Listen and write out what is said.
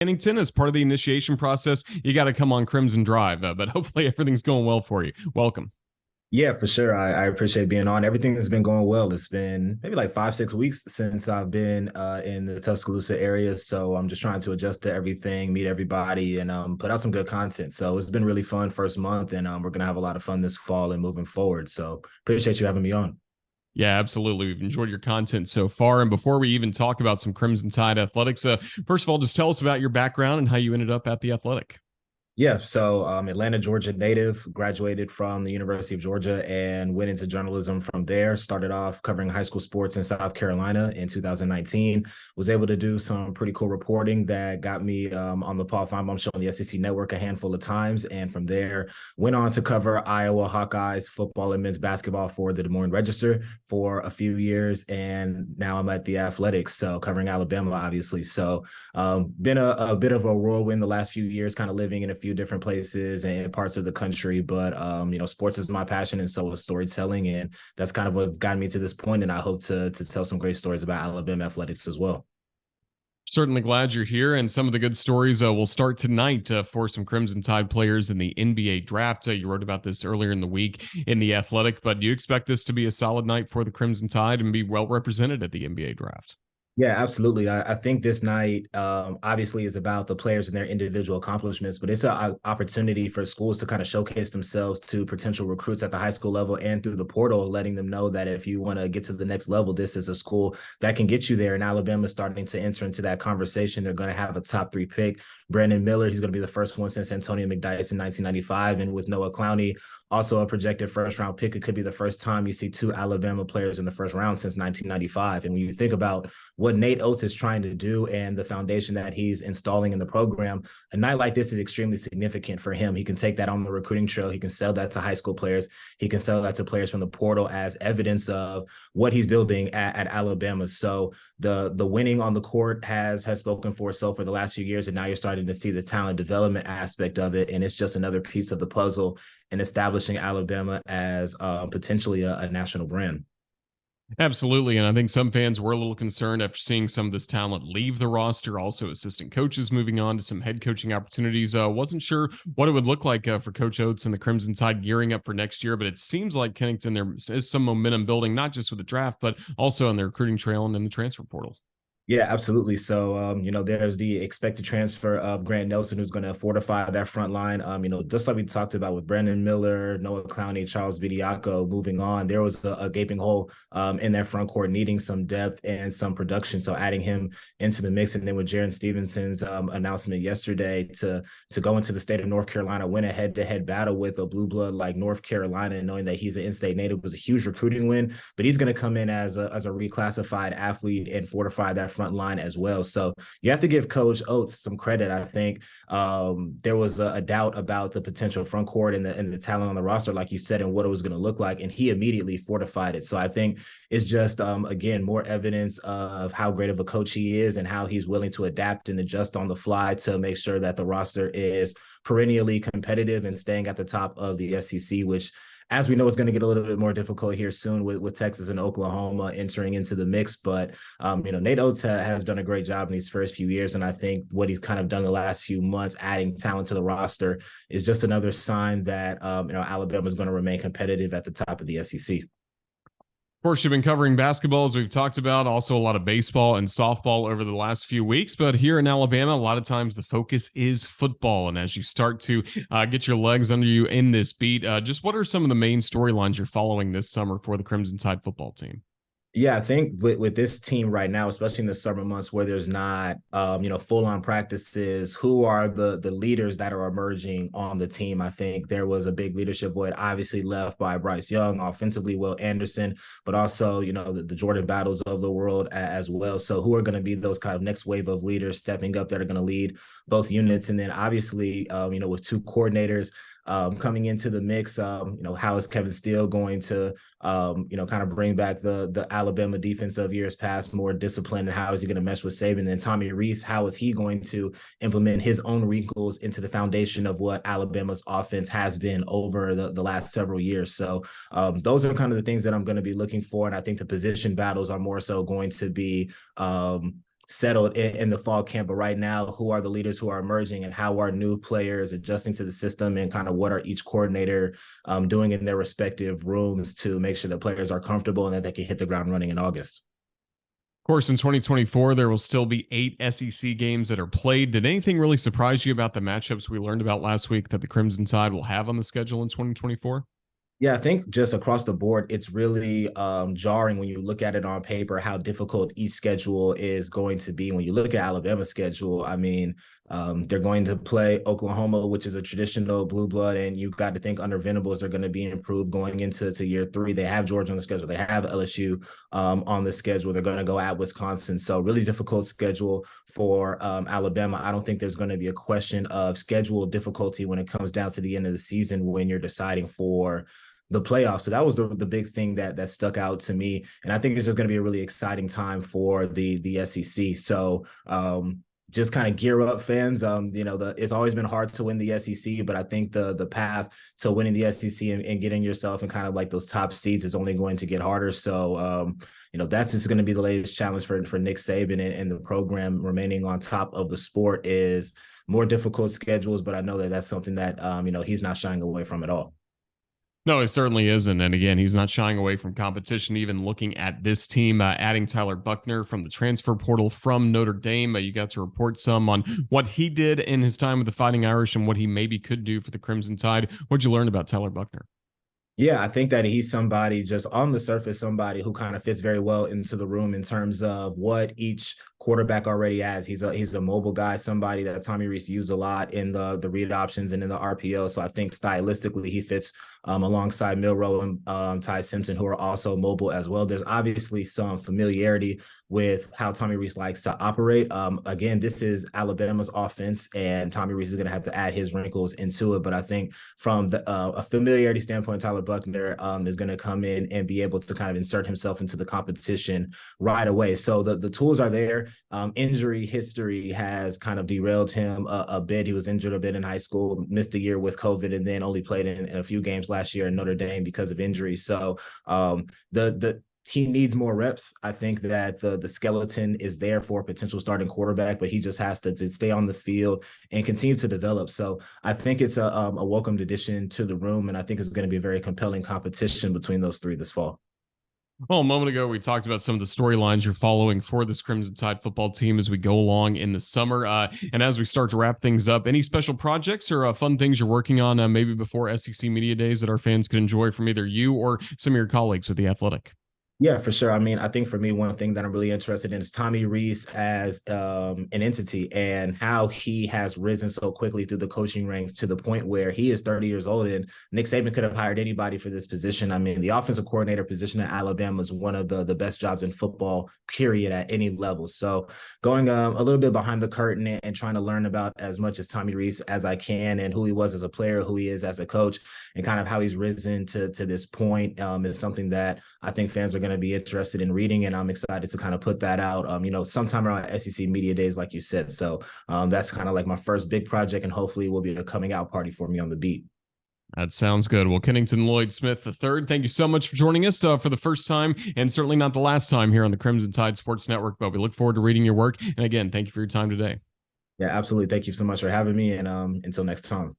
Kennington as part of the initiation process. You got to come on Crimson Drive, but hopefully everything's going well for you. Welcome. Yeah, for sure. I appreciate being on. Everything has been going well. It's been maybe like 5, 6 weeks since I've been in the Tuscaloosa area. So I'm just trying to adjust to everything, meet everybody, and put out some good content. So it's been really fun first month, and we're going to have a lot of fun this fall and moving forward. So appreciate you having me on. Yeah, absolutely. We've enjoyed your content so far. And before we even talk about some Crimson Tide athletics, first of all, just tell us about your background and how you ended up at the Athletic. Yeah, so Atlanta, Georgia native, graduated from the University of Georgia and went into journalism from there. Started off covering high school sports in South Carolina in 2019. Was able to do some pretty cool reporting that got me on the Paul Feinbaum Show on the SEC Network a handful of times. And from there, went on to cover Iowa Hawkeyes football and men's basketball for the Des Moines Register for a few years. And now I'm at the Athletics, so covering Alabama, obviously. So been a bit of a whirlwind the last few years, kind of living in a few different places and parts of the country. But sports is my passion, and so is storytelling, and that's kind of what got me to this point. And I hope to tell some great stories about Alabama athletics as well. Certainly glad you're here, and some of the good stories will start tonight for some Crimson Tide players in the NBA draft. You wrote about this earlier in the week in the Athletic, but do you expect this to be a solid night for the Crimson Tide and be well represented at the NBA draft? Yeah, absolutely. I think this night obviously is about the players and their individual accomplishments, but it's an opportunity for schools to kind of showcase themselves to potential recruits at the high school level and through the portal, letting them know that if you want to get to the next level, this is a school that can get you there. And Alabama is starting to enter into that conversation. They're going to have a top 3 pick. Brandon Miller, he's going to be the first one since Antonio McDyess in 1995. And with Noah Clowney, also a projected first-round pick, it could be the first time you see 2 Alabama players in the first round since 1995. And when you think about what Nate Oates is trying to do and the foundation that he's installing in the program, a night like this is extremely significant for him. He can take that on the recruiting trail. He can sell that to high school players. He can sell that to players from the portal as evidence of what he's building at Alabama. So the winning on the court has spoken for itself for the last few years, and now you're starting to see the talent development aspect of it. And it's just another piece of the puzzle in establishing Alabama as potentially a national brand. Absolutely. And I think some fans were a little concerned after seeing some of this talent leave the roster. Also, assistant coaches moving on to some head coaching opportunities. Wasn't sure what it would look like for Coach Oates and the Crimson Tide gearing up for next year, but it seems like Kennington, there is some momentum building, not just with the draft, but also on the recruiting trail and in the transfer portal. Yeah, absolutely. So, there's the expected transfer of Grant Nelson, who's going to fortify that front line. Just like we talked about with Brandon Miller, Noah Clowney, Charles Bediako moving on, there was a gaping hole in that front court needing some depth and some production. So adding him into the mix, and then with Jaron Stevenson's announcement yesterday to go into the state of North Carolina, win a head-to-head battle with a blue blood like North Carolina, and knowing that he's an in-state native was a huge recruiting win. But he's going to come in as a reclassified athlete and fortify that front line as well. So you have to give Coach Oates some credit. I think there was a doubt about the potential front court and the talent on the roster, like you said, and what it was going to look like, and he immediately fortified it. So I think it's just again more evidence of how great of a coach he is and how he's willing to adapt and adjust on the fly to make sure that the roster is perennially competitive and staying at the top of the SEC, which, as we know, it's going to get a little bit more difficult here soon with Texas and Oklahoma entering into the mix. But, Nate Oates has done a great job in these first few years. And I think what he's kind of done the last few months, adding talent to the roster, is just another sign that, Alabama is going to remain competitive at the top of the SEC. Of course, you've been covering basketball, as we've talked about, also a lot of baseball and softball over the last few weeks. But here in Alabama, a lot of times the focus is football. And as you start to get your legs under you in this beat, just what are some of the main storylines you're following this summer for the Crimson Tide football team? Yeah, I think with this team right now, especially in the summer months where there's not, full-on practices, who are the leaders that are emerging on the team? I think there was a big leadership void, obviously left by Bryce Young, offensively Will Anderson, but also, the Jordan Battles of the world as well. So who are going to be those kind of next wave of leaders stepping up that are going to lead both units? And then obviously, with 2 coordinators coming into the mix, how is Kevin Steele going to, kind of bring back the Alabama defense of years past, more discipline, and how is he going to mesh with Saban? And then Tommy Rees, how is he going to implement his own wrinkles into the foundation of what Alabama's offense has been over the last several years? So those are kind of the things that I'm going to be looking for. And I think the position battles are more so going to be settled in the fall camp. But right now, who are the leaders who are emerging, and how are new players adjusting to the system, and kind of what are each coordinator doing in their respective rooms to make sure that players are comfortable and that they can hit the ground running in August. Of course, in 2024, there will still be 8 SEC games that are played. Did anything really surprise you about the matchups we learned about last week that the Crimson Tide will have on the schedule in 2024? Yeah, I think just across the board, it's really jarring when you look at it on paper how difficult each schedule is going to be. When you look at Alabama's schedule, I mean, they're going to play Oklahoma, which is a traditional blue blood, and you've got to think under Venables they're going to be improved going into year 3. They have Georgia on the schedule. They have LSU on the schedule. They're going to go at Wisconsin. So really difficult schedule for Alabama. I don't think there's going to be a question of schedule difficulty when it comes down to the end of the season when you're deciding for the playoffs. So that was the big thing that stuck out to me. And I think it's just going to be a really exciting time for the SEC. So just kind of gear up, fans. It's always been hard to win the SEC, but I think the path to winning the SEC and getting yourself in kind of like those top seeds is only going to get harder. So that's just going to be the latest challenge for Nick Saban and the program remaining on top of the sport is more difficult schedules. But I know that that's something that he's not shying away from at all. No, it certainly isn't. And again, he's not shying away from competition, even looking at this team, adding Tyler Buckner from the transfer portal from Notre Dame. You got to report some on what he did in his time with the Fighting Irish and what he maybe could do for the Crimson Tide. What'd you learn about Tyler Buckner? Yeah, I think that he's somebody just on the surface, somebody who kind of fits very well into the room in terms of what each quarterback already has. He's a mobile guy, somebody that Tommy Rees used a lot in the read options and in the RPO. So I think stylistically he fits alongside Milroe and Ty Simpson, who are also mobile as well. There's obviously some familiarity with how Tommy Rees likes to operate. Again, this is Alabama's offense, and Tommy Rees is going to have to add his wrinkles into it. But I think from a familiarity standpoint, Tyler Buckner is going to come in and be able to kind of insert himself into the competition right away. So the tools are there. Injury history has kind of derailed him a bit. He was injured a bit in high school, missed a year with COVID, and then only played in a few games last year in Notre Dame because of injury. So he needs more reps. I think that the skeleton is there for a potential starting quarterback, but he just has to stay on the field and continue to develop. So I think it's a welcomed addition to the room, and I think it's going to be a very compelling competition between those three this fall. Well, a moment ago, we talked about some of the storylines you're following for this Crimson Tide football team as we go along in the summer. And as we start to wrap things up, any special projects or fun things you're working on maybe before SEC Media Days that our fans could enjoy from either you or some of your colleagues with The Athletic? Yeah, for sure. I mean, I think for me, one thing that I'm really interested in is Tommy Rees as an entity and how he has risen so quickly through the coaching ranks to the point where he is 30 years old, and Nick Saban could have hired anybody for this position. I mean, the offensive coordinator position at Alabama is one of the best jobs in football, period, at any level. So going a little bit behind the curtain and trying to learn about as much as Tommy Rees as I can, and who he was as a player, who he is as a coach, and kind of how he's risen to this point is something that I think fans are going to be interested in reading, and I'm excited to kind of put that out, sometime around SEC Media Days, like you said. So that's kind of like my first big project, and hopefully will be a coming out party for me on the beat. That sounds good. Well, Kennington Lloyd Smith III, thank you so much for joining us for the first time, and certainly not the last time here on the Crimson Tide Sports Network, but we look forward to reading your work. And again, thank you for your time today. Yeah, absolutely. Thank you so much for having me, and until next time.